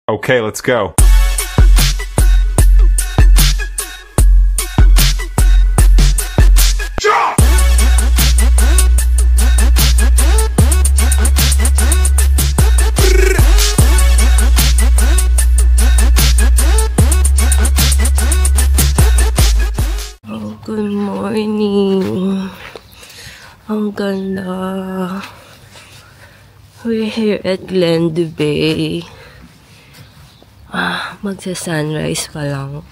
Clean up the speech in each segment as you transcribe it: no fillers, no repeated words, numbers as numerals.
Okay, let's go. Good morning. Ang ganda. We're here at Glendu Bay. Magsa-sunrise pa lang.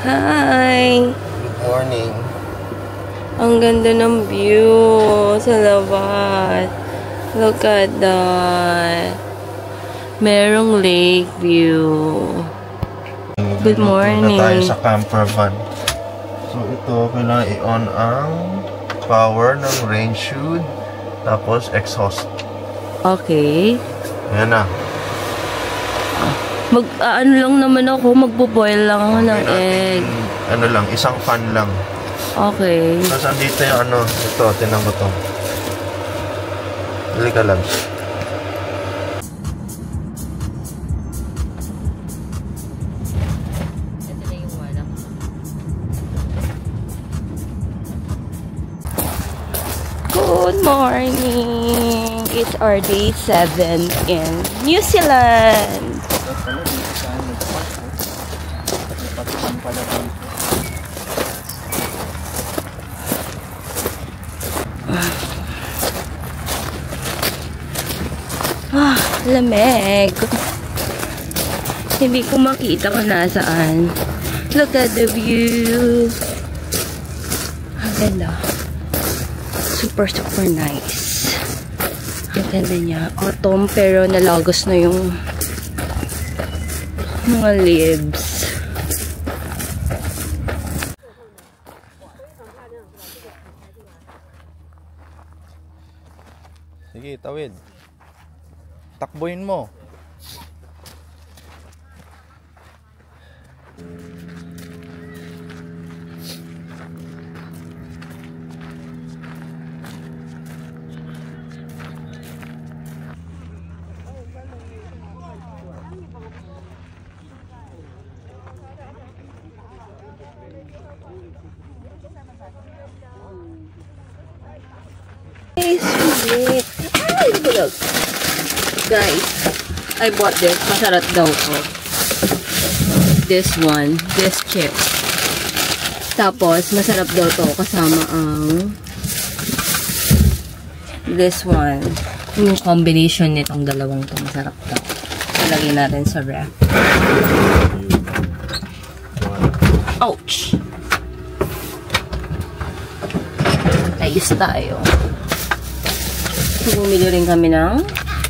Hi! Morning. Ang ganda ng view sa labas. Look at that. Merong lake view. Good morning. Na tayo sa camper van. So ito, kailangan i-on ang power ng rain shield. Tapos exhaust. Okay. Ayan na. Ano lang naman ako, magbo-boil lang ako ng egg. Ano lang, isang fan lang. Okay. Tapos andito yung ano, ito, tinang mo ito. Dali ka lang. Ito na yung wala. Good morning! It's our day 7 in New Zealand. Lamig. Hindi ko makita kung nasaan. Look at the view. Ang ganda. Super nice. Ang ganda niya. Autumn pero nalagos na yung mga leaves. Sige, tawid. Takbuhin mo. Guys, I bought this. Masarap daw ko. This one. This chip. Tapos, masarap daw to kasama ang this one. Yung combination nitong dalawang to. Masarap daw. Lagyan natin sa ref. Ouch! Ayos tayo. So, bumili rin kami ng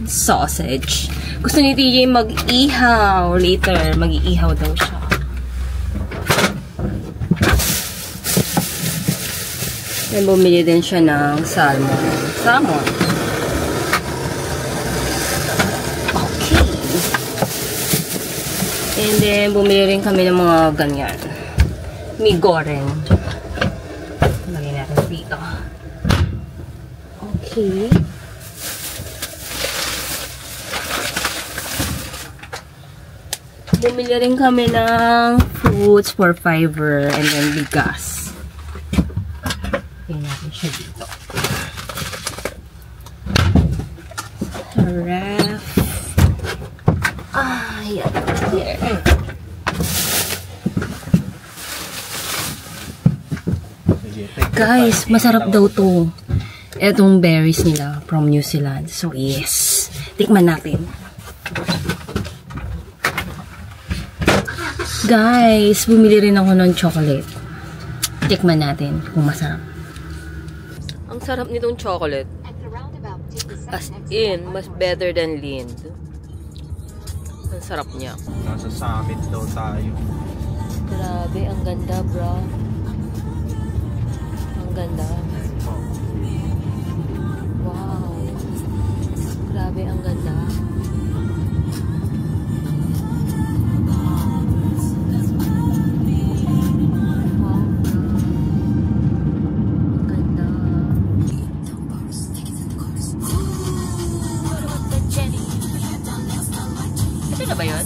sausage. Gusto ni TJ mag-ihaw later. Mag-iihaw daw siya. Then, bumili din siya ng salmon. Salmon. Okay. And then, bumili rin kami ng mga ganyan. Mi goreng. Lagyan natin dito. Okay. Bumili rin kami ng fruits for fiber and then bigas. Tingnan natin siya dito. Ref. Yan. Here. Guys, masarap daw to. Etong berries nila from New Zealand. So, yes. Tikman natin. Guys, bumili rin ako ng chocolate. Tikman natin kung masarap. Ang sarap nitong chocolate. As in, mas better than Lind. Ang sarap niya. Nasa summit daw tayo. Grabe, ang ganda, bro. Ang ganda. Wow. Grabe, ang ganda. na ba yun?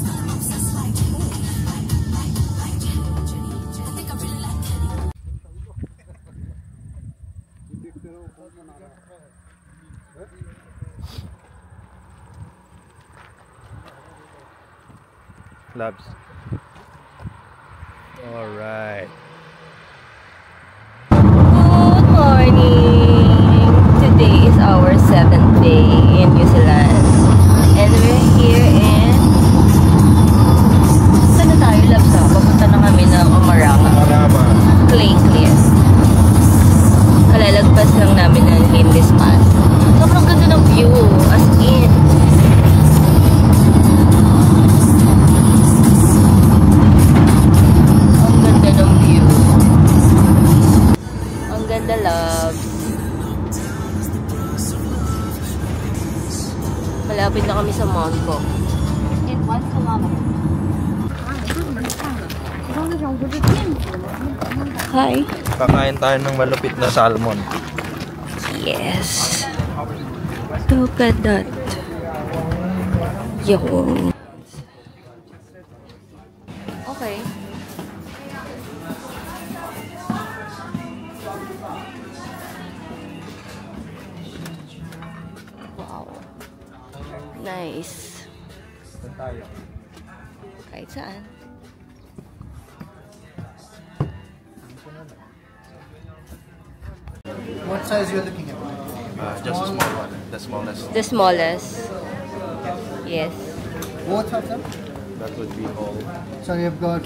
Labs. Alright. Good morning! Today is our 7th day in New Zealand. And we're here in... Saan na tayo, Labs? Papunta na kami ng Umarama. Clay Cliff. Kalalagpas lang namin ng Lindis Pass. Sobrang ganda ng view. As in. Ang ganda ng view. Ang ganda, Labs. Malapit na kami sa Mount Cook. In 1 kilometer. Hi. Kakain tayo ng malupit na salmon. Yes. Look at that. Yung. Okay. Wow. Nice. Saan tayo? Kahit saan. What size you're looking at? Just a small one. The smallest. The smallest. Yes. Both of them? That would be all. So you've got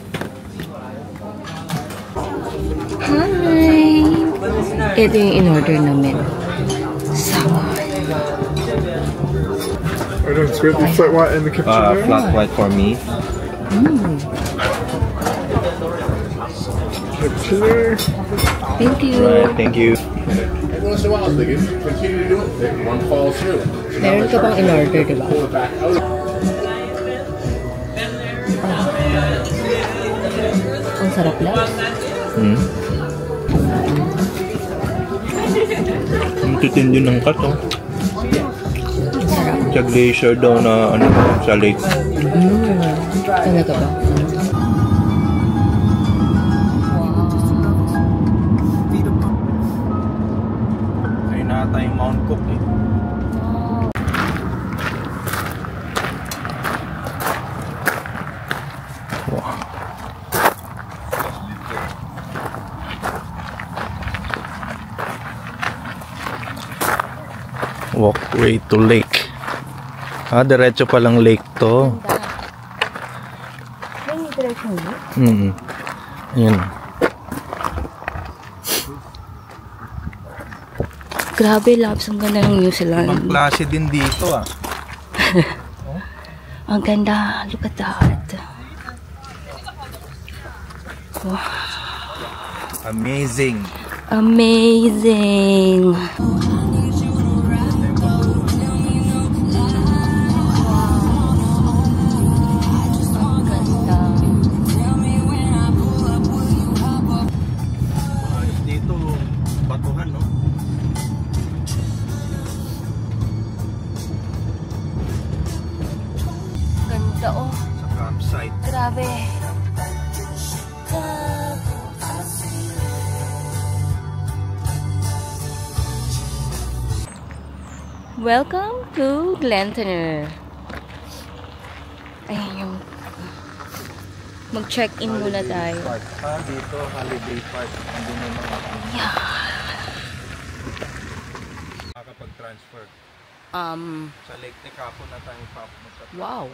Hi! Ito yung in-order namin. Salmon. I don't script the flat white in the kitchen there. Flat white for me. Kitchen there. Thank you. Right, thank you. Every once in a while, they can continue to do it. One falls through. Meron ka pang in-order, diba? Pull it back out. Ang sarap lang. Ang titindi ng cut, oh. Sarap. Sa glacier daw na ano, sa lake. Talaga ba? Ay nata yung Mount Cook eh. Wow. Walkway to lake. Diretso palang lake to. May direction mo? Yun. Grabe, Labs. Ang ganda ng New Zealand. Ang klase din dito ah. Ang ganda. Look at that. Wow. Amazing. Amazing. Dito, batuhan, no? Ganda, oh. Sa campsite. Grabe. Welcome to Glentoner. Ayan yung mag-check-in muna tayo. Park. Dito, holiday park. Hindi mo mga makakapag-transfer. Sa Lake Tekapo na tayo papunta. Wow.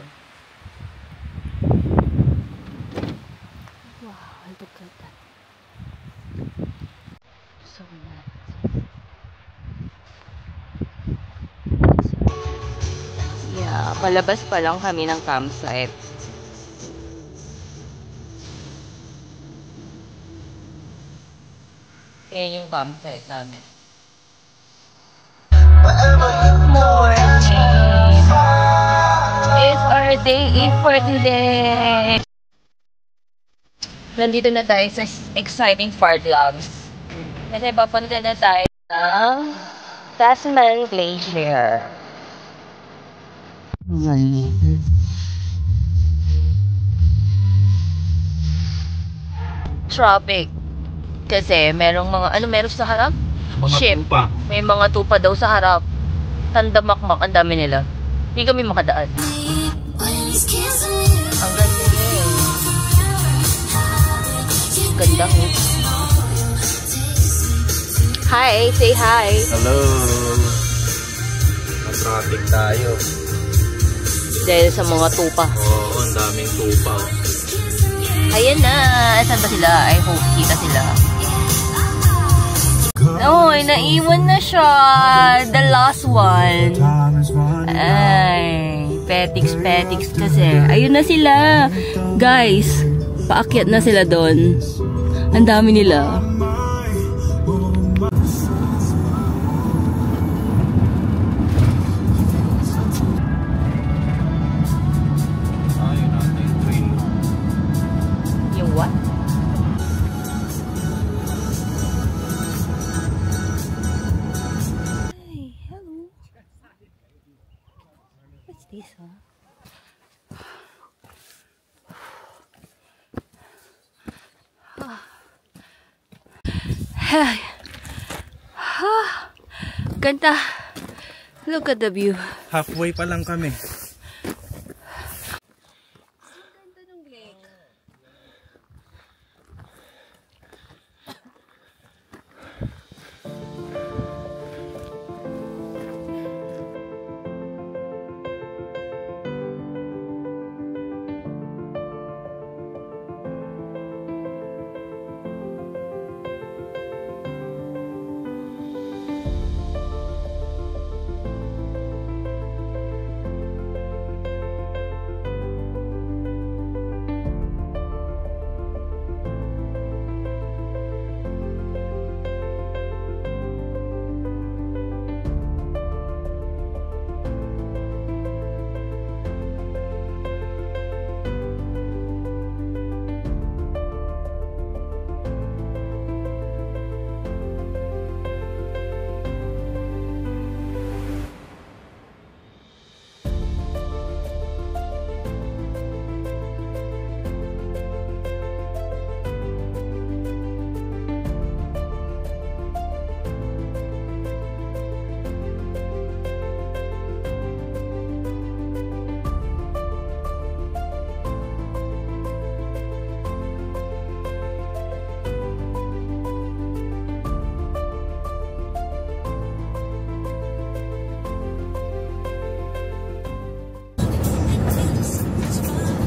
Wow, look at that. So nice. Yeah, palabas pa lang kami ng campsite. Yan yung campsite namin. It's our day for today. Nandito na tayo sa exciting part vlogs. Kasi papunta na tayo sa Tasman Glacier. traffic. Kasi merong mga, ano meron sa harap? Mga Ship. tupa. May mga tupa daw sa harap. Tandamakmak, ang dami nila. Hindi kami makadaan. Ang ganda niya. Ganda ko. Hi, say hi. Hello. Na-traffic tayo. Dahil sa mga tupa. Oo, ang daming tupa. Ayan na. Saan ba sila? I hope kita sila. Oy, naiwan na siya. The last one. Ay, petiks kasi. Ayun na sila. Guys, paakyat na sila doon. Ang dami nila. Yung what? What's this, huh? Ganda. Look at the view. Halfway pa lang kami.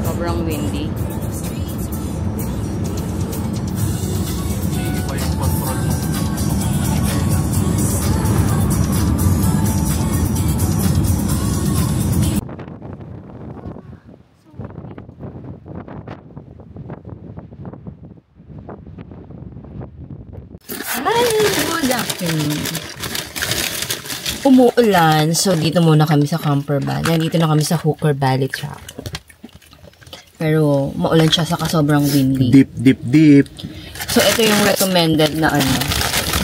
Sobrang windy. Hindi pa yung control mo. Hi! Good afternoon. Umuulan, so dito muna kami sa camper van. Nandito na kami sa Hooker Valley Track. Pero maulan siya saka sobrang windy. Deep. So ito yung recommended na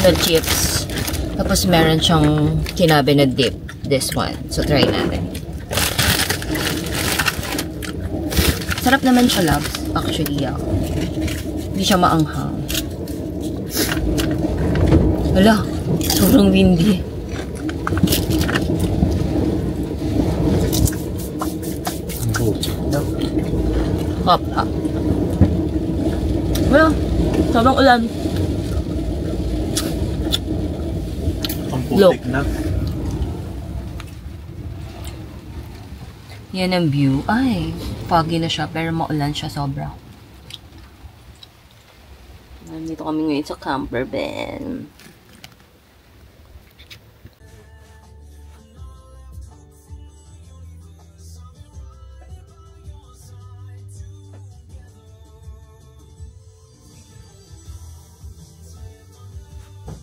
na chips. Tapos meron siyang kinabi na dip. This one. So try natin. Sarap naman siya, loves. Actually, hindi siya maanghang. Wala, sobrang windy. Hop. Wala, sobrang ulan. Ang putik na. Yan ang view. Ay, foggy na siya pero maulan siya sobra. Nandito kami ngayon sa camper van.